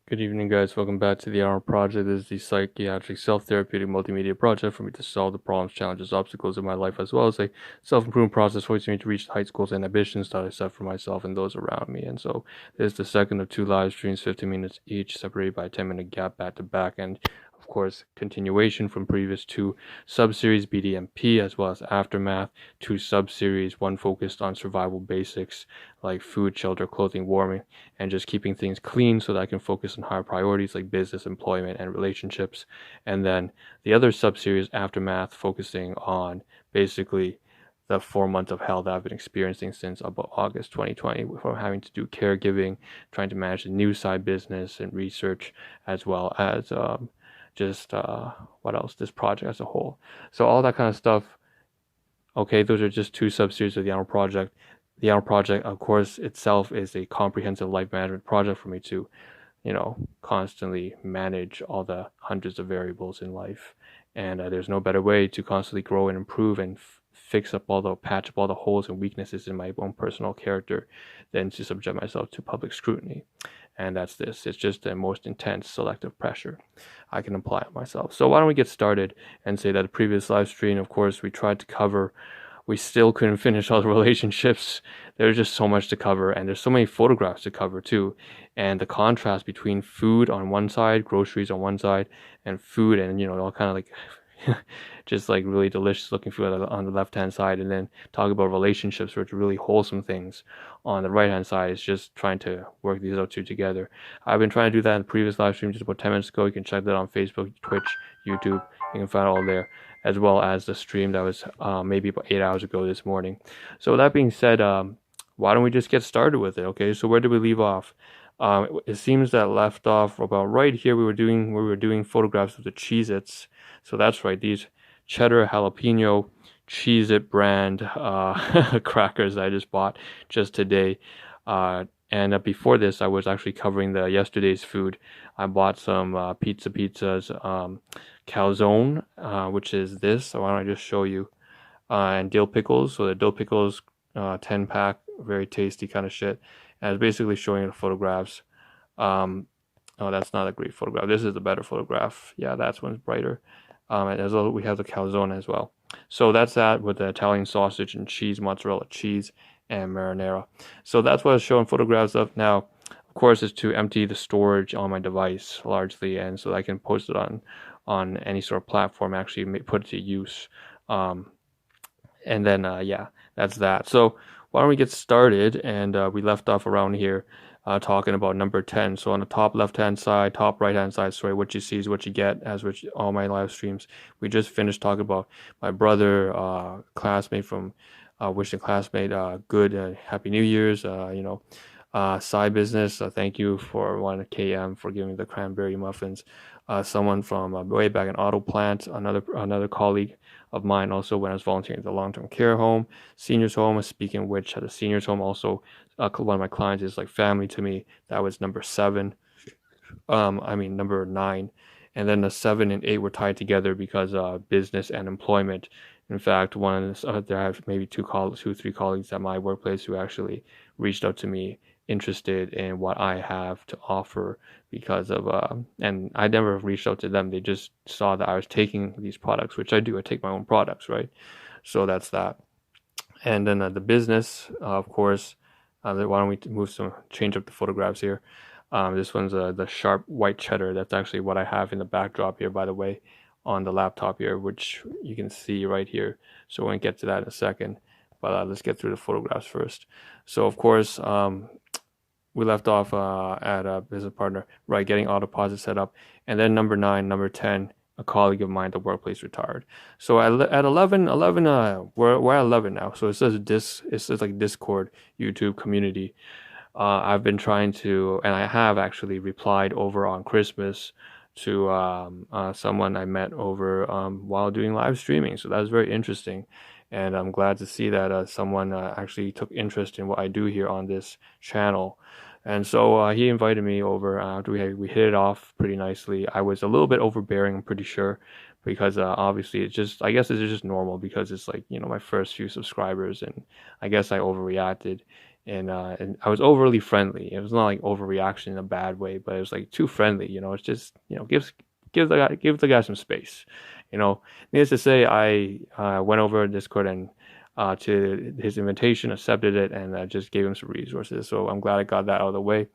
Good evening, guys. Welcome back to the Ahn Rho Project. This is the psychiatric self-therapeutic multimedia project for me to solve the problems, challenges, obstacles in my life, as well as a self-improvement process forcing me to reach the heights, goals, and ambitions that I set for myself and those around me. And so this is the second of two live streams, 15 minutes each, separated by a 10-minute gap back to back. And of course, continuation from previous two sub-series, BDMP, as well as Aftermath, two sub-series, one focused on survival basics like food, shelter, clothing, warming, and just keeping things clean so that I can focus on higher priorities like business, employment, and relationships. And then the other sub-series, Aftermath, focusing on basically the 4 months of hell that I've been experiencing since about August 2020 from having to do caregiving, trying to manage the news side business and research, as well as what else, this project as a whole. So all that kind of stuff. Okay, those are just two sub-series of the Ahn Rho Project. The Ahn Rho Project, of course, itself is a comprehensive life management project for me to, constantly manage all the hundreds of variables in life. And there's no better way to constantly grow and improve and patch up all the holes and weaknesses in my own personal character than to subject myself to public scrutiny. And that's this. It's just the most intense selective pressure I can apply on myself. So why don't we get started and say that the previous live stream, of course, we still couldn't finish all the relationships. There's just so much to cover, and there's so many photographs to cover too. And the contrast between food on one side, groceries on one side, and food and, all kind of like just like really delicious looking food on the left hand side, and then talk about relationships, which are really wholesome things on the right hand side. Is just trying to work these out two together. I've been trying to do that in the previous live stream just about 10 minutes ago. You can check that on Facebook, Twitch, YouTube. You can find it all there, as well as the stream that was maybe about 8 hours ago this morning. So with that being said, why don't we just get started with it? Okay, so where did we leave off? It seems that left off about right here. We were doing photographs of the Cheez-Its. So that's right, these cheddar jalapeno Cheez-It brand crackers that I just bought just today. And before this, I was actually covering the yesterday's food. I bought some pizzas, calzone, which is this. So why don't I just show you? And dill pickles. So the dill pickles, 10 pack, very tasty kind of shit. And it's basically showing the photographs. Oh, that's not a great photograph. This is the better photograph. Yeah, that one's brighter. And as well, we have the calzone as well. So that's that with the Italian sausage and cheese, mozzarella cheese, and marinara. So that's what I was showing photographs of. Now, of course, is to empty the storage on my device largely, and so I can post it on any sort of platform, actually put it to use. And then, yeah, that's that. So why don't we get started? And we left off around here talking about number 10. So on the top left-hand side, top right-hand side, sorry, what you see is what you get, as with all my live streams. We just finished talking about my brother, classmate from, wishing classmate good Happy New Year's, side business. Thank you for 1 km for giving me the cranberry muffins. Someone from way back in Auto Plant, another colleague of mine, also when I was volunteering at the long-term care home, seniors home. Speaking of which, at the seniors home, also one of my clients is like family to me. That was number 7. Number 9, and then the 7 and 8 were tied together because business and employment. In fact, there I have maybe two, 3 colleagues at my workplace who actually reached out to me interested in what I have to offer because of and I never reached out to them. They just saw that I was taking these products, which I do. I take my own products, right? So that's that. And then the business, of course. Why don't we change up the photographs here? This one's the sharp white cheddar. That's actually what I have in the backdrop here, by the way, on the laptop here, which you can see right here. So we're gonna get to that in a second, but let's get through the photographs first. So of course, we left off at a business partner, right, getting auto deposit set up, and then number 9, number 10, a colleague of mine at the workplace retired. So at 11, we're at 11 now. So it says like Discord, YouTube community. I've been trying to, and I have actually replied over on Christmas to someone I met over while doing live streaming. So that was very interesting. And I'm glad to see that someone actually took interest in what I do here on this channel. And so he invited me over. After we hit it off pretty nicely. I was a little bit overbearing, I'm pretty sure, because obviously I guess it's just normal because it's like, my first few subscribers, and I guess I overreacted. and I was overly friendly. It was not like overreaction in a bad way, but it was like too friendly. It's just give the guy some space. Needless to say, I went over Discord and to his invitation, accepted it, and just gave him some resources. So I'm glad I got that out of the way.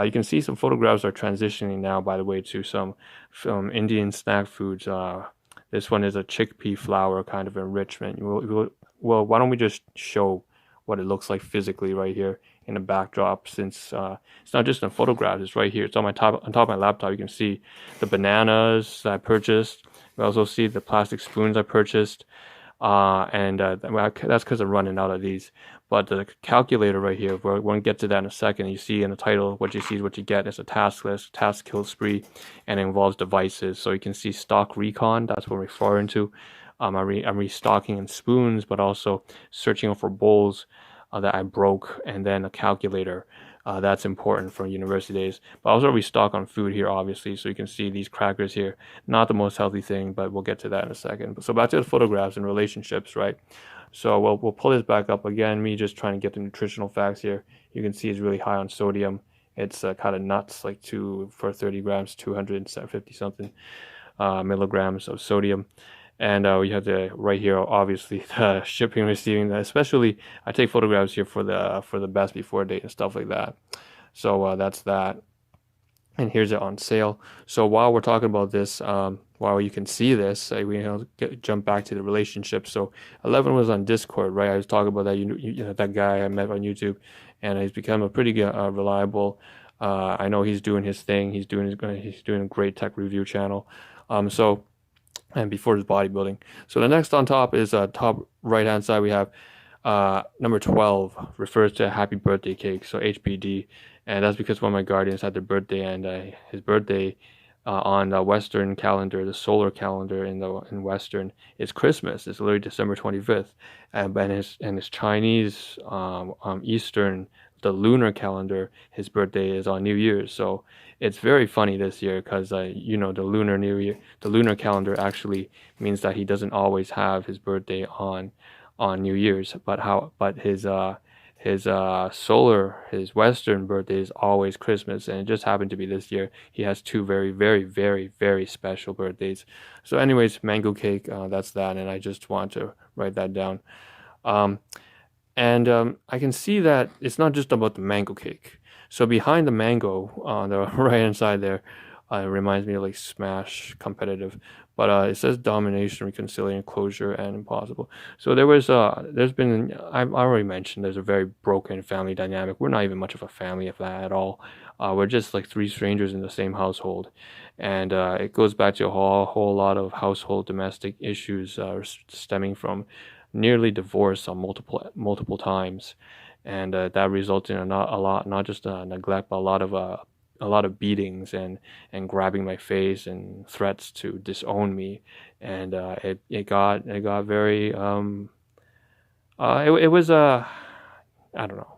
You can see some photographs are transitioning now, by the way, to some Indian snack foods. This one is a chickpea flour kind of enrichment. Well, why don't we just show what it looks like physically right here in the backdrop, since it's not just in photographs, it's right here. It's on top of my laptop. You can see the bananas that I purchased. You also see the plastic spoons I purchased. And that's because I'm running out of these. But the calculator right here, we're going to get to that in a second. You see in the title, what you see is what you get. It's a task list, TasKill spree, and it involves devices. So you can see stock recon, that's what we're referring to. I'm restocking in spoons, but also searching for bowls that I broke, and then a calculator. That's important for university days. But also restock on food here, obviously. So you can see these crackers here. Not the most healthy thing, but we'll get to that in a second. So back to the photographs and relationships, right? So we'll pull this back up again. Me just trying to get the nutritional facts here. You can see it's really high on sodium. It's kind of nuts, like for 30 grams, 250 something milligrams of sodium. And we have right here, obviously, the shipping and receiving. Especially, I take photographs here for the best before date and stuff like that. So that's that. And here's it on sale. So while we're talking about this, while you can see this, we jump back to the relationship. So 11 was on Discord, right? I was talking about that that guy I met on YouTube, and he's become a pretty reliable. I know he's doing his thing. He's doing a great tech review channel. And before his bodybuilding. So the next on top is top right hand side we have number 12 refers to a happy birthday cake, so HBD, and that's because one of my guardians had their birthday, and his birthday on the Western calendar, the solar calendar in Western, is Christmas. It's literally December 25th, and his Chinese Eastern, the lunar calendar, his birthday is on New Year's. So it's very funny this year because the lunar New Year, the lunar calendar actually means that he doesn't always have his birthday on New Year's, but his his Western birthday is always Christmas, and it just happened to be this year. He has two very, very, very, very special birthdays. So anyways, mango cake, that's that, and I just want to write that down. And I can see that it's not just about the mango cake. So behind the mango on the right hand side there, it reminds me of like Smash competitive, but it says domination, reconciliation, closure, and impossible. So there's been, I already mentioned, there's a very broken family dynamic. We're not even much of a family of that at all. We're just like three strangers in the same household, and it goes back to a whole lot of household domestic issues stemming from nearly divorce on multiple times, and that resulted in not just neglect, but a lot of beatings and grabbing my face and threats to disown me, and it got very it was I don't know.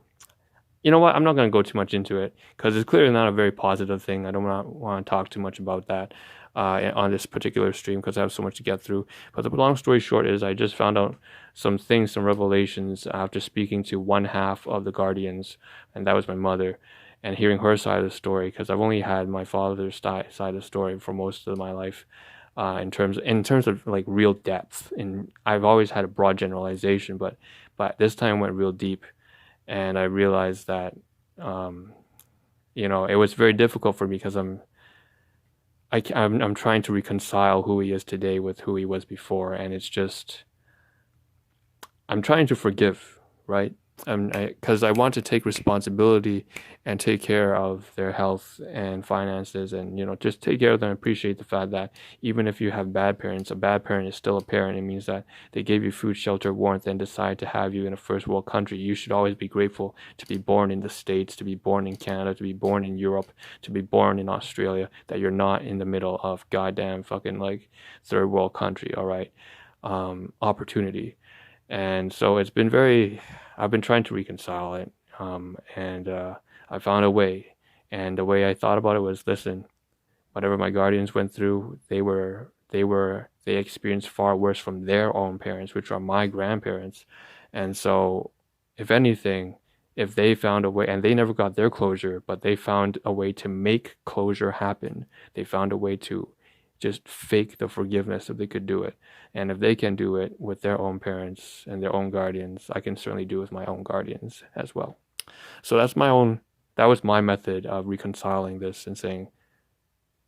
You know what? I'm not going to go too much into it because it's clearly not a very positive thing. I don't want to talk too much about that on this particular stream because I have so much to get through. But the long story short is I just found out some revelations after speaking to one half of the guardians, and that was my mother, and hearing her side of the story, because I've only had my father's side of the story for most of my life. In terms of like real depth, and I've always had a broad generalization, but this time went real deep, and I realized that it was very difficult for me because I'm trying to reconcile who he is today with who he was before, and it's just I'm trying to forgive, right? Because I want to take responsibility and take care of their health and finances, and just take care of them and appreciate the fact that even if you have bad parents, a bad parent is still a parent. It means that they gave you food, shelter, warmth, and decide to have you in a first world country. You should always be grateful to be born in the States, to be born in Canada, to be born in Europe, to be born in Australia, that you're not in the middle of goddamn fucking like third world country, all right? Opportunity. And so I've been trying to reconcile it, and I found a way. And the way I thought about it was, listen, whatever my guardians went through, they experienced far worse from their own parents, which are my grandparents. And so, if anything, if they found a way, and they never got their closure, but they found a way to make closure happen. They found a way to just fake the forgiveness if they could do it. And if they can do it with their own parents and their own guardians, I can certainly do it with my own guardians as well. So that was my method of reconciling this and saying,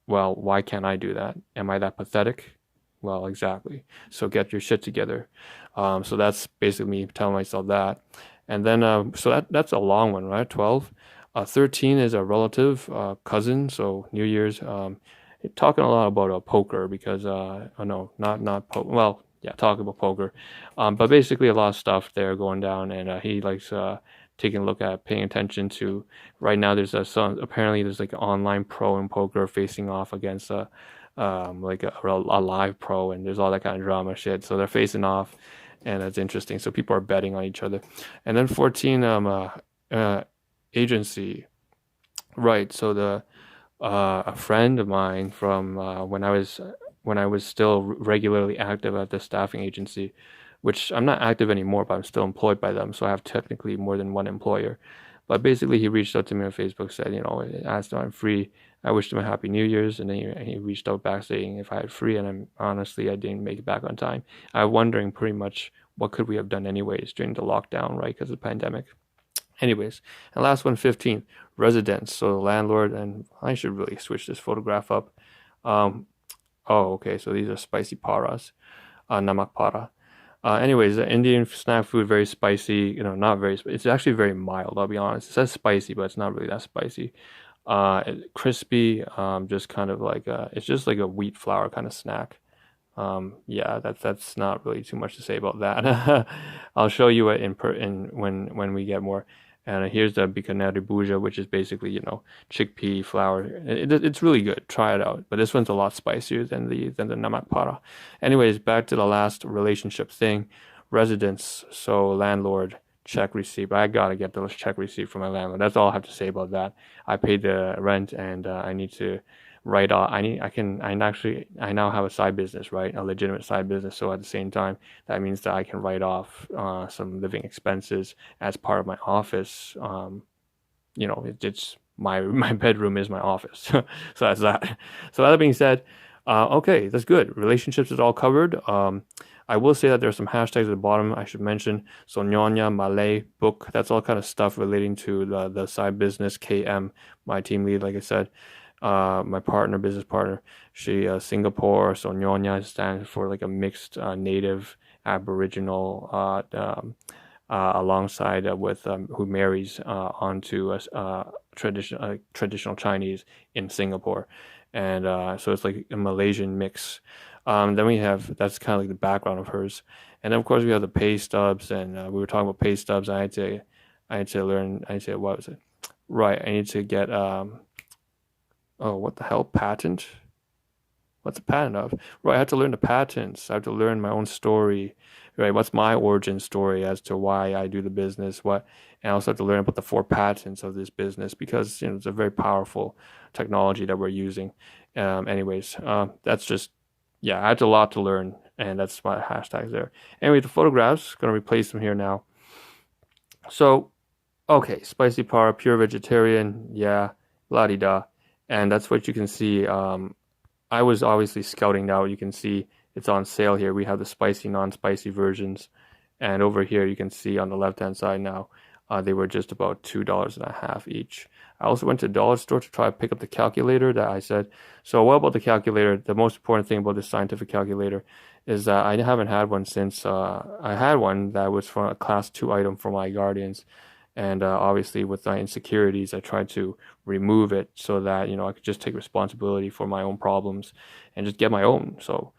well, why can't I do that? Am I that pathetic? Well, exactly. So get your shit together. So that's basically me telling myself that. And then, so that's a long one, right? 12. 13 is a relative, cousin. So New Year's, talking a lot about poker because, oh no, not poker. Well, yeah, talking about poker. But basically a lot of stuff there going down, and he likes taking a look at paying attention to. Right now, apparently there's like an online pro in poker facing off against like a live pro, and there's all that kind of drama shit. So they're facing off, and it's interesting. So people are betting on each other. And then 14, agency. Right. So a friend of mine from when I was still regularly active at the staffing agency, which I'm not active anymore, but I'm still employed by them, so I have technically more than one employer. But basically, he reached out to me on Facebook, said, asked if I'm free. I wished him a happy New Year's, and then he reached out back saying if I had free, and I didn't make it back on time. I'm wondering pretty much what could we have done anyways during the lockdown, right, because of the pandemic. Anyways, and last one, 15, residence. So the landlord, and I should really switch this photograph up. Oh, okay, so these are spicy paras, namak para. Anyways, the Indian snack food, very spicy, not very, it's actually very mild, I'll be honest. It says spicy, but it's not really that spicy. Crispy, just kind of like, it's just like a wheat flour kind of snack. Yeah, that's not really too much to say about that. I'll show you it when we get more. And here's the bikaneri buja, which is basically, chickpea flour. It's really good. Try it out. But this one's a lot spicier than the namak para. Anyways, back to the last relationship thing. Residence. So landlord, check receipt. I gotta get those check receipt from my landlord. That's all I have to say about that. I paid the rent, and I need to write off. I now have a side business, right? A legitimate side business. So at the same time, that means that I can write off some living expenses as part of my office. It's my bedroom is my office. So that's that. So that being said, okay, that's good. Relationships is all covered. I will say that there's some hashtags at the bottom I should mention. So Nyonya, Malay, book, that's all kind of stuff relating to the side business. KM, my team lead, like I said. My business partner, she Singapore. So Nyonya stands for like a mixed native Aboriginal alongside with who marries onto a traditional Chinese in Singapore, and so it's like a Malaysian mix. Then that's kind of like the background of hers, and then of course we have the pay stubs, and we were talking about pay stubs. I had to learn. What was it? Right, I need to get oh, what the hell? Patent? What's a patent of? Right, I have to learn the patents. I have to learn my own story. Right, what's my origin story as to why I do the business? And I also have to learn about the 4 patents of this business because it's a very powerful technology that we're using. That's just yeah, I had a lot to learn, and that's my hashtags there. Anyway, the photographs, gonna replace them here now. So, okay, spicy para, pure vegetarian, yeah, la di da. And that's what you can see. I was obviously scouting out. You can see it's on sale here. We have the spicy, non-spicy versions. And over here, you can see on the left-hand side now, they were just about $2.50 each. I also went to the dollar store to try to pick up the calculator that I said. So what about the calculator? The most important thing about this scientific calculator is that I haven't had one since I had one that was from a class 2 item for my guardians. And obviously, with my insecurities, I tried to remove it so that I could just take responsibility for my own problems and just get my own. So,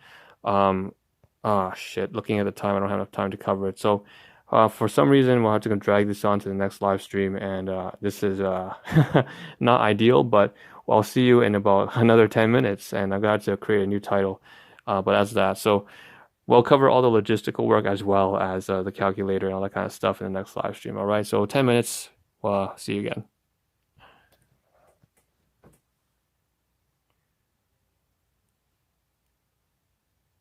shit. Looking at the time, I don't have enough time to cover it. So, for some reason, we'll have to drag this on to the next live stream, and this is not ideal, but I'll see you in about another 10 minutes, and I've got to create a new title. But that's that. So. We'll cover all the logistical work as well as the calculator and all that kind of stuff in the next live stream. All right, so 10 minutes. Well, see you again.